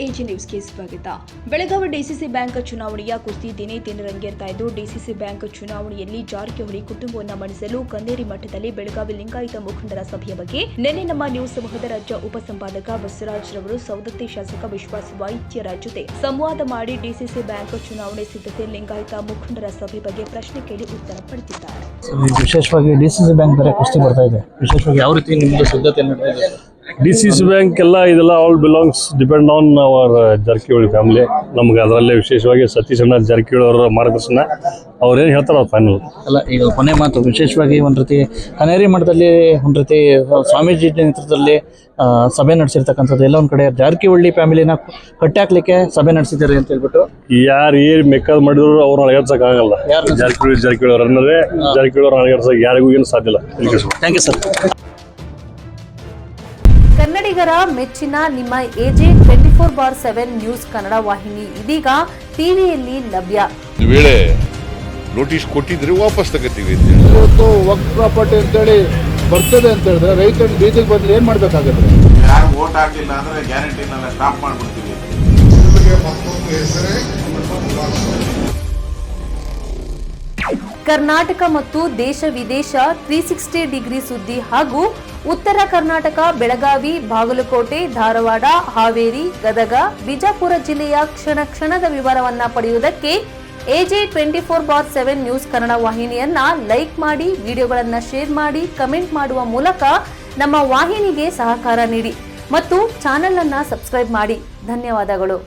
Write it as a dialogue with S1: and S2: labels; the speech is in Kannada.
S1: ಎಜಿ ನ್ಯೂಸ್ಗೆ ಸ್ವಾಗತ. ಬೆಳಗಾವಿ ಡಿಸಿಸಿ ಬ್ಯಾಂಕ್ ಚುನಾವಣೆಯ ಕುಸ್ತಿ ದಿನೇ ದಿನ ರಂಗೇರ್ತಾ ಇದ್ದು, ಡಿಸಿಸಿ ಬ್ಯಾಂಕ್ ಚುನಾವಣೆಯಲ್ಲಿ ಜಾರಕಿಹೊಳಿ ಕುಟುಂಬವನ್ನು ಮಣಿಸಲು ಕನ್ನೇರಿ ಮಠದಲ್ಲಿ ಬೆಳಗಾವಿ ಲಿಂಗಾಯತ ಮುಖಂಡರ ಸಭೆಯ ಬಗ್ಗೆ ನಿನ್ನೆ ನಮ್ಮ ನ್ಯೂಸ್ ಸಮೂಹದ ರಾಜ್ಯ ಉಪಸಂಪಾದಕ ಬಸವರಾಜ್ ರವರು ಸವದತ್ತಿ ಶಾಸಕ ವಿಶ್ವಾಸ್ ವೈದ್ಯರ ಜೊತೆ ಸಂವಾದ ಮಾಡಿ ಡಿಸಿಸಿ ಬ್ಯಾಂಕ್ ಚುನಾವಣೆ ಸಿದ್ಧತೆ ಲಿಂಗಾಯತ ಮುಖಂಡರ ಸಭೆ ಬಗ್ಗೆ ಪ್ರಶ್ನೆ ಕೇಳಿ ಉತ್ತರ ಪಡೆದಿದ್ದಾರೆ.
S2: ವಿಶೇಷವಾಗಿ ಡಿಸಿಸಿ ಬ್ಯಾಂಕ್ ಬೇರೆ ಕುಸ್ತಿ ಬರ್ತಾ ಇದೆ. ವಿಶೇಷವಾಗಿ ಯಾವ ರೀತಿ ನಿಮ್ಮದು ಸಿದ್ಧತೆ ನಡೆದಿದೆ?
S3: ಡಿಸಿಸಿ ಬ್ಯಾಂಕ್ ಎಲ್ಲ ಇದೆಲ್ಲ all belongs depend on our Jarkiholi family. ನಮ್ಗೆ ಅದರಲ್ಲೇ ವಿಶೇಷವಾಗಿ ಸತೀಶ್ ಅಣ್ಣ ಜಾರಕಿಹೊಳಿ ಅವರ ಮಾರ್ಗದರ್ಶನ ಅವ್ರೇನು ಹೇಳ್ತಾರೆ ಅದು ಫೈನಲ್
S2: ಅಲ್ಲ. ಈಗ ಕೊನೆ ಮಾತು, ವಿಶೇಷವಾಗಿ ಒಂದು ರೀತಿ ಕನೇರಿ ಮಠದಲ್ಲಿ ಒಂದು ರೀತಿ ಸ್ವಾಮೀಜಿ ನೇತೃತ್ವದಲ್ಲಿ ಸಭೆ ನಡೆಸಿರ್ತಕ್ಕಂಥದ್ದು, ಎಲ್ಲ ಒಂದು ಕಡೆ ಜಾರಕಿಹೊಳಿ ಫ್ಯಾಮಿಲಿನ ಕಟ್ಟಾಕ್ಲಿಕ್ಕೆ ಸಭೆ ನಡೆಸಿದ್ದಾರೆ ಅಂತ ಹೇಳ್ಬಿಟ್ಟು
S3: ಯಾರು ಏನು ಮೆಕ್ಕದ್ ಮಾಡಿದ್ರು ಅವ್ರನ್ನ ಅಳಗಡ್ಸಕ್ಕಾಗಲ್ಲ. ಜಾರಕಿಹೊಳಿ ಅವ್ರ ಅನ್ನೋದೇ ಜಾರಕಿಹೊಳಿ ಅವ್ರನ್ನ ಅಳಗಡ್ಸಕ್ಕೆ ಯಾರಿಗೂ ಏನು ಸಾಧ್ಯ ಇಲ್ಲ.
S2: Thank you sir.
S4: ಕನ್ನಡಿಗರ ಮೆಚ್ಚಿನ ನಿಮ್ಮ ಎಜೆ 24/7 ನ್ಯೂಸ್ ಕನ್ನಡ ವಾಹಿನಿ ಇದೀಗ ಟಿವಿಯಲ್ಲಿ ಲಭ್ಯ.
S5: ಒಂದು ವೇಳೆ ನೋಟಿಸ್ ಕೊಟ್ಟಿದ್ರೆ ವಾಪಸ್ ತಗೋತೀವಿ.
S6: ಇವತ್ತು ವಕ್ಫ್ ಪ್ರಾಪರ್ಟಿ ಅಂತೇಳಿ ಬರ್ತದೆ ಅಂತ ಹೇಳಿದ್ರೆ ರೈತರು ಬೀದಿಗೆ ಬಂದ್ರೆ ಏನ್ ಮಾಡ್ಬೇಕಾಗುತ್ತೆ?
S7: ಯಾರು ವೋಟ್ ಹಾಕಿಲ್ಲ ಅಂದ್ರೆ ಗ್ಯಾರಂಟಿನೆಲ್ಲ ಸ್ಟಾಪ್ ಮಾಡ್ಬಿಡ್ತೀವಿ.
S4: ಕರ್ನಾಟಕ ಮತ್ತು ದೇಶ ವಿದೇಶ 360 ಡಿಗ್ರಿ ಸುದ್ದಿ ಹಾಗೂ ಉತ್ತರ ಕರ್ನಾಟಕ, ಬೆಳಗಾವಿ, ಬಾಗಲಕೋಟೆ, ಧಾರವಾಡ, ಹಾವೇರಿ, ಗದಗ, ಬಿಜಾಪುರ ಜಿಲ್ಲೆಯ ಕ್ಷಣ ಕ್ಷಣದ ವಿವರವನ್ನ ಪಡೆಯುವುದಕ್ಕೆ ಎಜೆ 24/7 ನ್ಯೂಸ್ ಕನ್ನಡ ವಾಹಿನಿಯನ್ನ ಲೈಕ್ ಮಾಡಿ, ವಿಡಿಯೋಗಳನ್ನ ಶೇರ್ ಮಾಡಿ, ಕಮೆಂಟ್ ಮಾಡುವ ಮೂಲಕ ನಮ್ಮ ವಾಹಿನಿಗೆ ಸಹಕಾರ ನೀಡಿ ಮತ್ತು ಚಾನೆಲ್ ಅನ್ನ ಸಬ್ಸ್ಕ್ರೈಬ್ ಮಾಡಿ. ಧನ್ಯವಾದಗಳು.